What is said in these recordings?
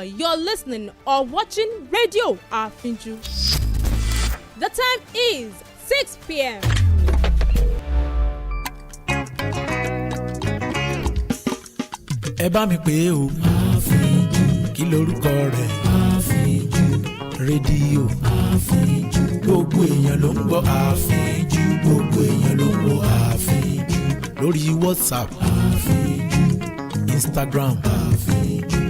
you're listening or watching Radio Afinju. The time is 6 p.m. Ẹ bá mi pè é o. Àfíjù. Kí lorúkọ rẹ̀? Àfíjù. Rédíò. Àfíjù. Gbogbo èèyàn ló ń gbọ́ Àfíjù. Gbogbo èèyàn ló ń gbọ́ Àfíjù. Lórí WhatsApp. Àfíjù. Instagram. Àfíjù.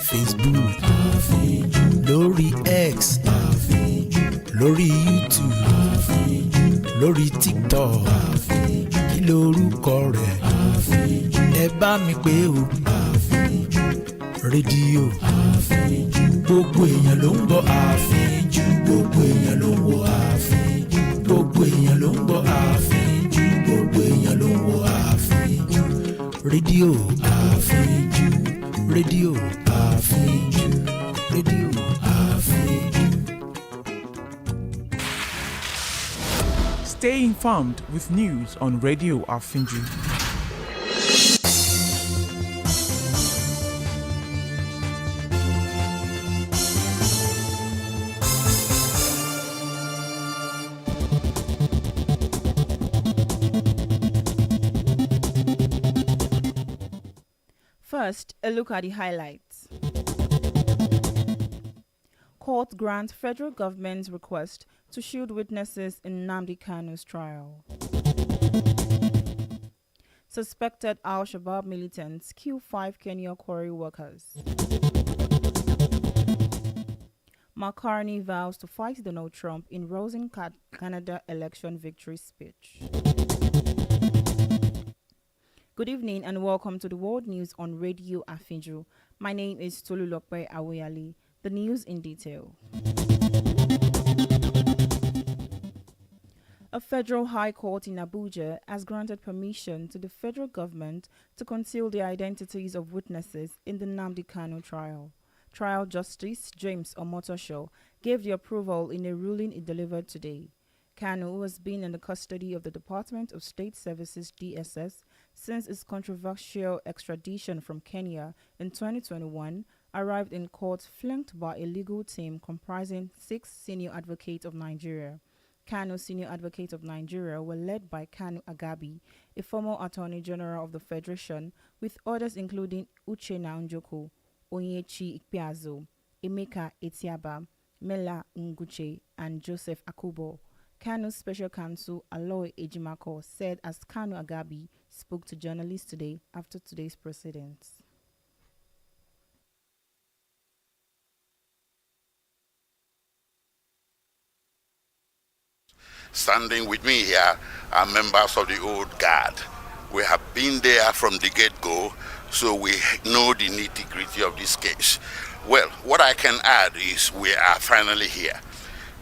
Facebook. Àfíjù. Lórí X. Àfíjù. Lórí YouTube. Àfíjù. Lórí TikTok. Àfíjù. Kí lorúkọ rẹ̀? Àfíjù. Ẹ bá mi pè é o. Àfíjù. Rédíò. Àfíjù. Gbogbo èèyàn ló ń gbọ́ Àfíjù. Gbogbo èèyàn ló ń gbọ́ Àfíjù. Gbogbo èèyàn ló ń gbọ́ Àfíjù. Gbogbo èèyàn ló ń gbọ́ Àfíjù. Rédíò Àfíjù. Rédíò Àfíjù. Rédíò Àfíjù. Stay informed with news on Radio Afinju. First, a look at the highlights. Court grants federal government's request to shield witnesses in Nnamdi Kanu's trial. Suspected Al-Shabaab militants kill 5 Kenya quarry workers. McCartney vows to fight Donald Trump in Rosen Canada election victory speech. Good evening and welcome to the World News on Radio Afinju. My name is Tolulope Awoyale. The news in detail. A federal high court in Abuja has granted permission to the federal government to conceal the identities of witnesses in the Nnamdi Kanu trial. Trial Justice James Omotosho gave the approval in a ruling he delivered today. Kanu, who has been in the custody of the Department of State Services DSS since its controversial extradition from Kenya in 2021, arrived in court flanked by a legal team comprising 6 senior advocates of Nigeria. Kanu's senior advocates of Nigeria were led by Kanu Agabi, a former Attorney General of the Federation, with others including Uchenna Njoku, Onyechi Ikpeazu, Emeka Etiaba, Mela Nguche, and Joseph Akubo. Kanu's special counsel Aloy Ejimako said as Kanu Agabi spoke to journalists today after today's proceedings. Standing with me here are members of the old guard. We have been there from the get-go, so we know the nitty-gritty of this case. Well, what I can add is we are finally here.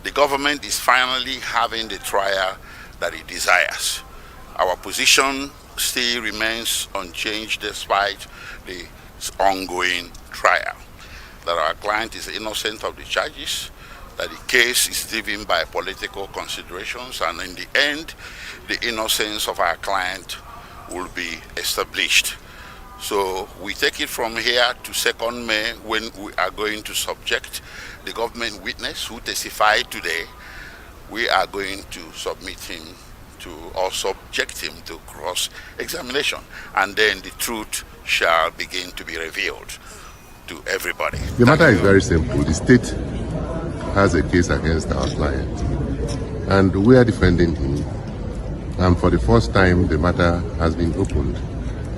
The government is finally having the trial that it desires. Our position still remains unchanged despite the ongoing trial. That our client is innocent of the charges, that the case is driven by political considerations, and in the end, the innocence of our client will be established. So we take it from here to 2nd May when we are going to subject the government witness who testified today. We are going to submit him to, or subject him to cross-examination, and then the truth shall begin to be revealed to everybody. The matter is very simple. The state has a case against our client, and we are defending him. And for the first time, the matter has been opened,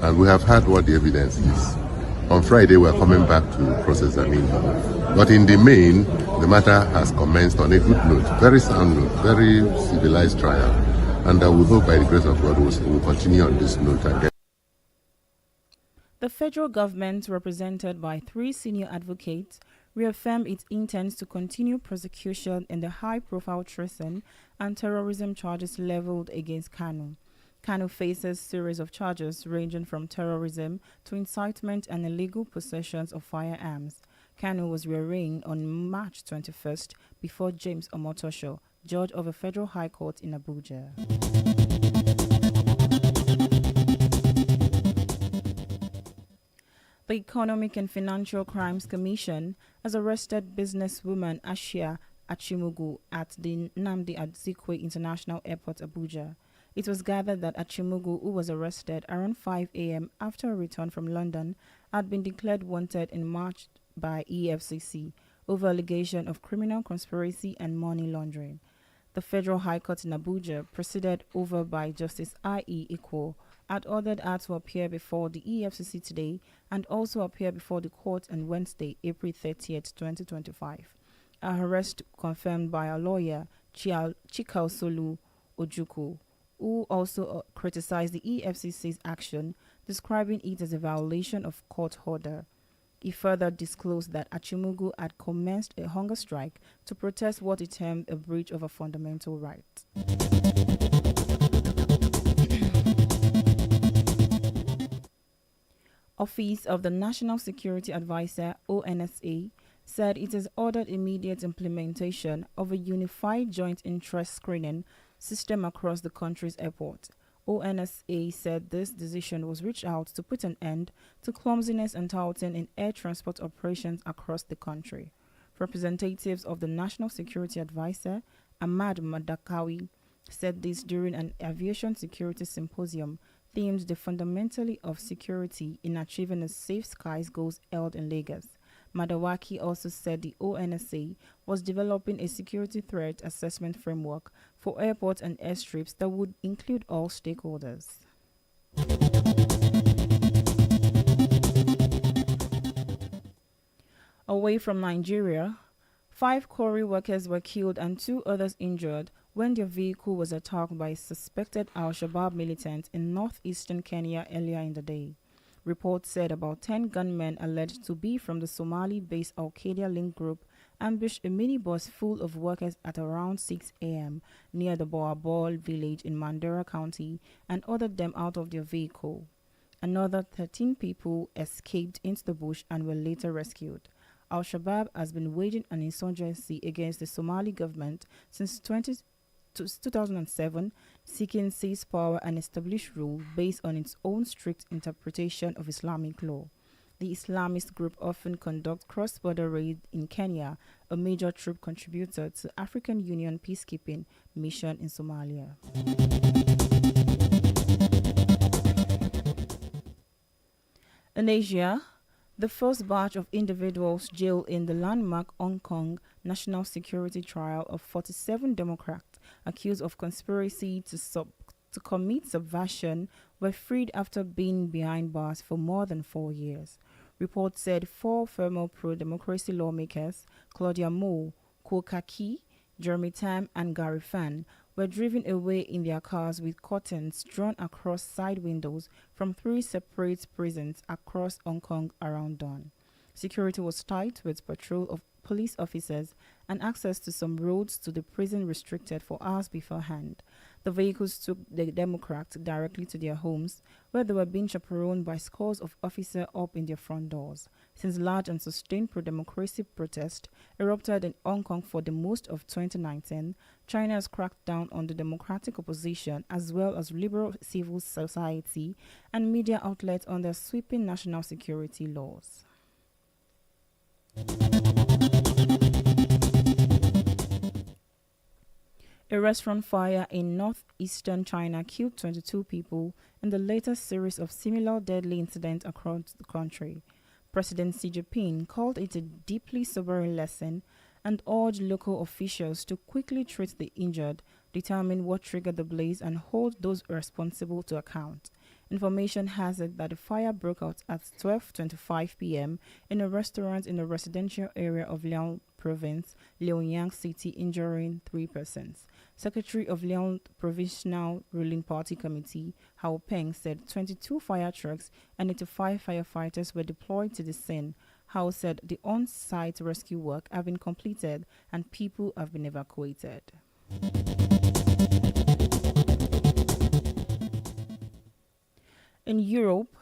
and we have heard what the evidence is. On Friday, we are coming back to cross-examine him. But in the main, the matter has commenced on a good note, very sound note, very civilized trial. And we hope by the grace of God we'll continue on this note again. The federal government, represented by 3 senior advocates, reaffirmed its intends to continue prosecution in the high-profile treason and terrorism charges leveled against Kanu. Kanu faces a series of charges ranging from terrorism to incitement and illegal possessions of firearms. Kanu was rearraigned on March 21st before James Omotosho, judge of a federal high court in Abuja. The Economic and Financial Crimes Commission has arrested businesswoman Ashia Achimugu at the Nnamdi Azikiwe International Airport, Abuja. It was gathered that Achimugu, who was arrested around 5 a.m. after a return from London, had been declared wanted in March by EFCC over allegation of criminal conspiracy and money laundering. The Federal High Court in Abuja, presided over by Justice I.E. Ikwo, had ordered her to appear before the EFCC today and also appear before the court on Wednesday, April 30th, 2025. Her arrest confirmed by a lawyer, Chikaosolu Ojukwu, who also criticized the EFCC's action, describing it as a violation of court order. He further disclosed that Achimugu had commenced a hunger strike to protest what he termed a breach of a fundamental right. Office of the National Security Advisor, ONSA, said it has ordered immediate implementation of a unified joint interest screening system across the country's airports. ONSA said this decision was reached out to put an end to clumsiness and touting in air transport operations across the country. Representatives of the National Security Advisor, Ahmad Madakawi, said this during an aviation security symposium themed the fundamentally of security in achieving the safe skies goals held in Lagos. Madawaki also said the ONSA was developing a security threat assessment framework for airports and airstrips that would include all stakeholders. Away from Nigeria, 5 quarry workers were killed and 2 others injured when their vehicle was attacked by suspected Al-Shabaab militants in northeastern Kenya earlier in the day. Reports said about 10 gunmen alleged to be from the Somali-based Al-Qaeda-linked group ambushed a minibus full of workers at around 6 a.m. near the Boabol village in Mandera County and ordered them out of their vehicle. Another 13 people escaped into the bush and were later rescued. Al-Shabaab has been waging an insurgency against the Somali government since 2007, seeking seize power and establish rule based on its own strict interpretation of Islamic law. The Islamist group often conducts cross-border raids in Kenya, a major troop contributor to African Union peacekeeping mission in Somalia. In Asia, the first batch of individuals jailed in the landmark Hong Kong national security trial of 47 Democrats accused of conspiracy to commit subversion were freed after being behind bars for more than 4 years. Reports said 4 former pro-democracy lawmakers, Claudia Mo, Ko Kaki, Jeremy Tam, and Gary Fan, were driven away in their cars with curtains drawn across side windows from 3 separate prisons across Hong Kong around dawn. Security was tight with patrol of police officers and access to some roads to the prison restricted for hours beforehand. The vehicles took the Democrats directly to their homes, where they were being chaperoned by scores of officers up in their front doors. Since large and sustained pro-democracy protest erupted in Hong Kong for the most of 2019, China has cracked down on the democratic opposition as well as liberal civil society and media outlets under sweeping national security laws. A restaurant fire in northeastern China killed 22 people in the latest series of similar deadly incidents across the country. President Xi Jinping called it a deeply sobering lesson and urged local officials to quickly treat the injured, determine what triggered the blaze, and hold those responsible to account. Information has it that the fire broke out at 12:25 p.m. in a restaurant in the residential area of Liang Province, Liaoyang City, injuring 3 persons. Secretary of Liang Provincial Ruling Party Committee, Hao Peng, said 22 fire trucks and 85 firefighters were deployed to the scene. Hao said the on-site rescue work have been completed and people have been evacuated. In Europe,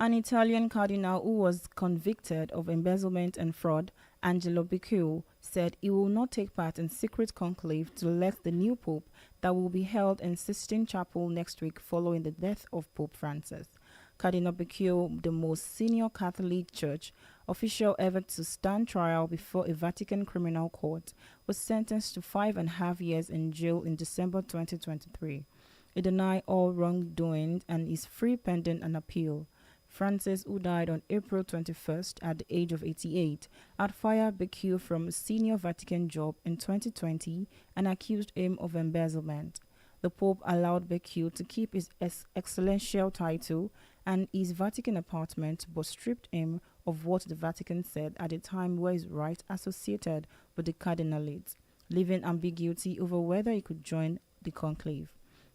an Italian cardinal who was convicted of embezzlement and fraud, Angelo Becciu, said he will not take part in secret conclave to elect the new pope that will be held in Sistine Chapel next week following the death of Pope Francis. Cardinal Becchio, the most senior Catholic Church official ever to stand trial before a Vatican criminal court, was sentenced to 5.5 years in jail in December 2023. He denied all wrongdoing and is free pending an appeal. Francis, who died on April 21st at the age of 88, had fired Becchio from a senior Vatican job in 2020 and accused him of embezzlement. The Pope allowed Becchio to keep his excellential title and his Vatican apartment, but stripped him of what the Vatican said at a time where his right associated with the cardinalate, leaving ambiguity over whether he could join the conclave.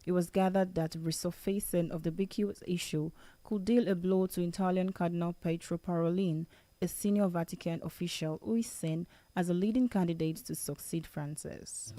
It was gathered that resurfacing of the Becchio issue could deal a blow to Italian Cardinal Pietro Parolin, a senior Vatican official who is seen as a leading candidate to succeed Francis.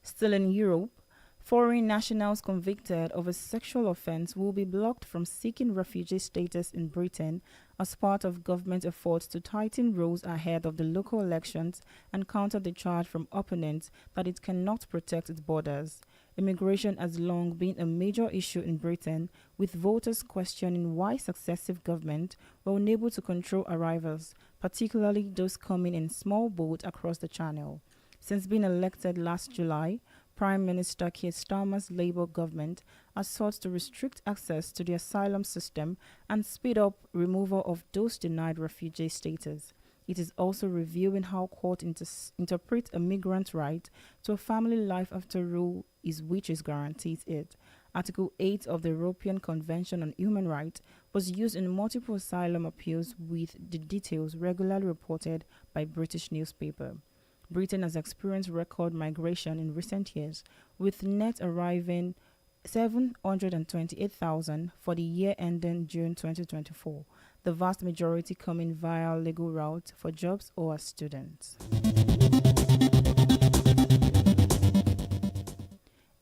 Still in Europe, foreign nationals convicted of a sexual offense will be blocked from seeking refugee status in Britain as part of government efforts to tighten rules ahead of the local elections and counter the charge from opponents that it cannot protect its borders. Immigration has long been a major issue in Britain, with voters questioning why successive governments were unable to control arrivals, particularly those coming in small boats across the Channel. Since being elected last July, Prime Minister Keir Starmer's Labour government has sought to restrict access to the asylum system and speed up removal of those denied refugee status. It is also reviewing how courts interpret a migrant right to a family life after rule which guarantees it. Article 8 of the European Convention on Human Rights was used in multiple asylum appeals, with the details regularly reported by British newspapers. Britain has experienced record migration in recent years, with net arriving 728,000 for the year ending June 2024, the vast majority coming via legal routes for jobs or as students.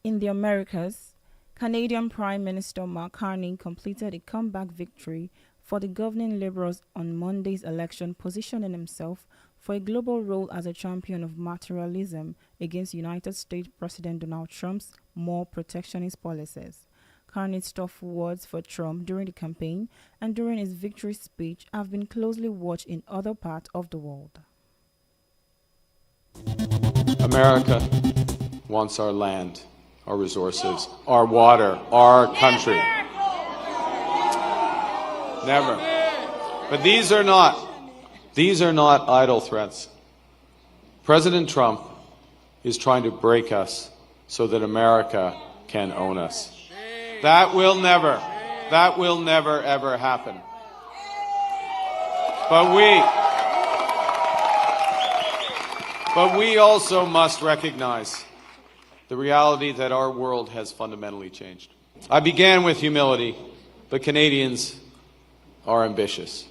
In the Americas, Canadian Prime Minister Mark Carney completed a comeback victory for the governing Liberals on Monday's election, positioning himself for a global role as a champion of materialism against United States President Donald Trump's more protectionist policies. Carney's tough words for Trump during the campaign and during his victory speech have been closely watched in other parts of the world. America wants our land, our resources, our water, our country. Never. But these are not idle threats. President Trump is trying to break us so that America can own us. That will never ever happen. But we also must recognize the reality that our world has fundamentally changed. I began with humility, but Canadians are ambitious.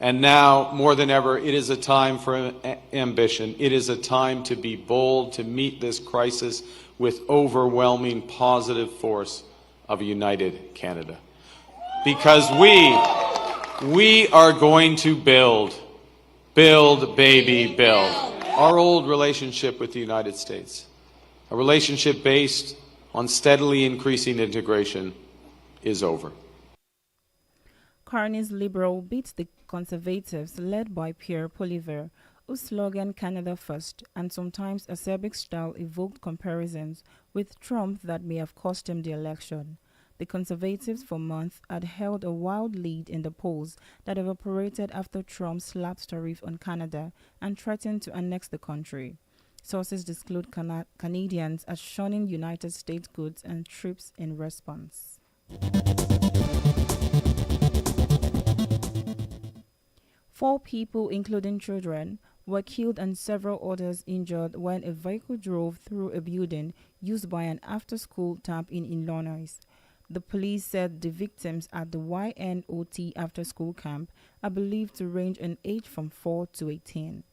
And now, more than ever, it is a time for ambition. It is a time to be bold, to meet this crisis with overwhelming positive force of a united Canada. Because we are going to build, baby, build. Our old relationship with the United States, a relationship based on steadily increasing integration, is over. Carney's Liberal beat the Conservatives, led by Pierre Poilievre, whose slogan Canada First and sometimes acerbic style evoked comparisons with Trump that may have cost him the election. The Conservatives for months had held a wild lead in the polls that evaporated after Trump slapped tariff on Canada and threatened to annex the country. Sources disclose Canadians as shunning United States goods and trips in response. Four people, including children, were killed and several others injured when a vehicle drove through a building used by an after-school camp in Illinois. The police said the victims at the YNOT after-school camp are believed to range in age from 4 to 18.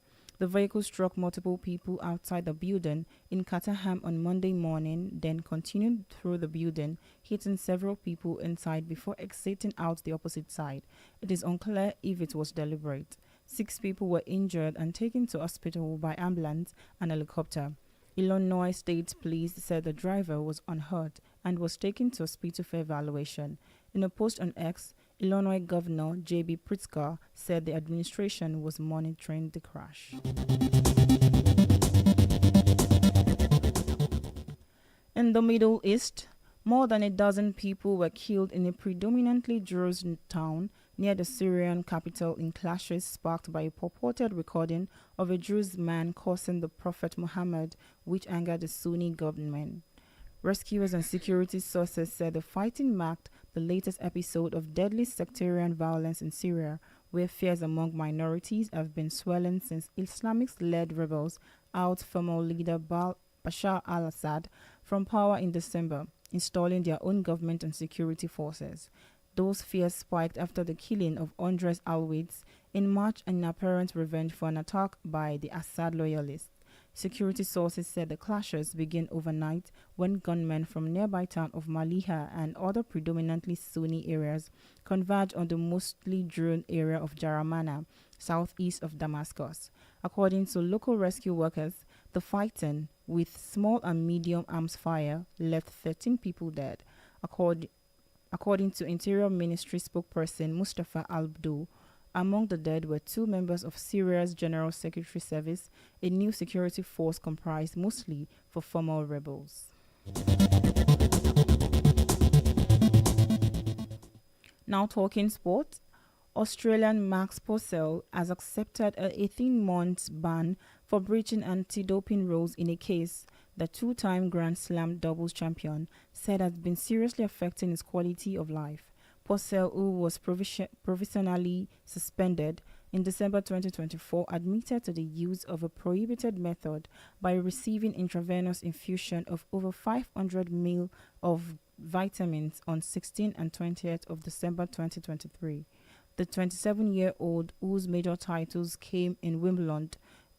The vehicle struck multiple people outside the building in Caterham on Monday morning, then continued through the building, hitting several people inside before exiting out the opposite side. It is unclear if it was deliberate. 6 people were injured and taken to hospital by ambulance and helicopter. Illinois State Police said the driver was unhurt and was taken to hospital for evaluation. In a post on X, Illinois Governor J.B. Pritzker said the administration was monitoring the crash. In the Middle East, more than a dozen people were killed in a predominantly Druze town near the Syrian capital in clashes sparked by a purported recording of a Druze man cursing the Prophet Muhammad, which angered the Sunni government. Rescuers and security sources said the fighting marked the latest episode of deadly sectarian violence in Syria, where fears among minorities have been swelling since Islamic-led rebels ousted former leader Bashar al-Assad from power in December, installing their own government and security forces. Those fears spiked after the killing of Andres Alwides in March in apparent revenge for an attack by the Assad loyalists. Security sources said the clashes began overnight when gunmen from nearby town of Maliha and other predominantly Sunni areas converged on the mostly Druze area of Jaramana, southeast of Damascus. According to local rescue workers, the fighting, with small and medium arms fire, left 13 people dead. According to Interior Ministry spokesperson Mustafa Al-Abdou, among the dead were 2 members of Syria's General Secretary Service, a new security force comprised mostly for former rebels. Now talking sport, Australian Max Purcell has accepted an 18-month ban for breaching anti-doping rules in a case the 2-time Grand Slam doubles champion said had been seriously affecting his quality of life. Purcell, who was provisionally suspended in December 2024, admitted to the use of a prohibited method by receiving intravenous infusion of over 500 ml of vitamins on 16th and 20th of December 2023. The 27-year-old, whose major titles came in Wimbledon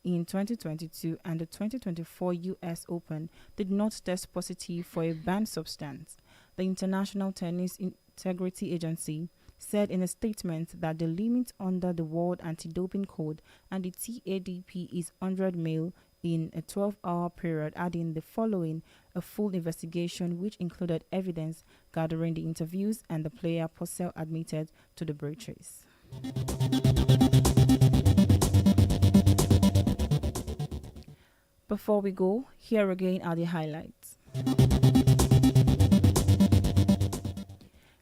in 2022 and the 2024 US Open, did not test positive for a banned substance. The International Tennis Integrity Agency said in a statement that the limit under the World Anti-Doping Code and the TADP is 100 ml in a 12-hour period, adding the following: a full investigation which included evidence gathering the interviews and the player Purcell admitted to the breaches. Before we go, here again are the highlights.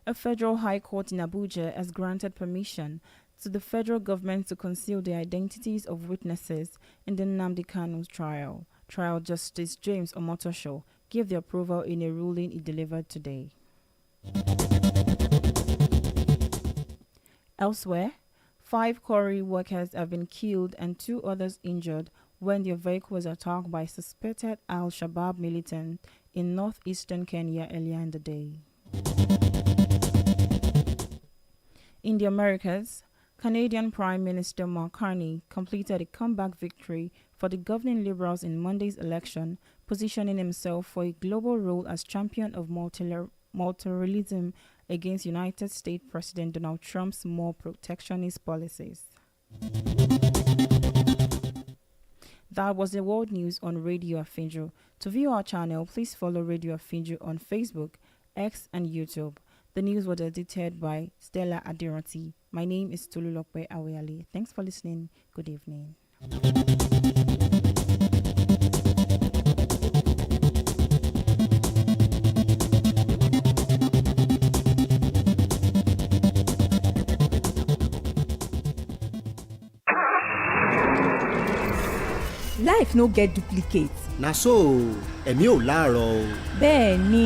A federal high court in Abuja has granted permission to the federal government to conceal the identities of witnesses in the Nnamdi Kanu trial. Trial Justice James Omotosho gave the approval in a ruling he delivered today. Elsewhere, 5 quarry workers have been killed and 2 others injured when their vehicle was attacked by suspected Al-Shabaab militants in northeastern Kenya earlier in the day. In the Americas, Canadian Prime Minister Mark Carney completed a comeback victory for the governing Liberals in Monday's election, positioning himself for a global role as champion of multilateralism against United States President Donald Trump's more protectionist policies. That was the world news on Radio Afinjo. To view our channel, please follow Radio Afinjo on Facebook, X, and YouTube. The news was edited by Stella Adirati. My name is Tolulope Awoyale. Thanks for listening. Good evening. Life no get duplicate. Na so, ẹ̀mí ò láàárọ̀ o. Bẹ́ẹ̀ ni.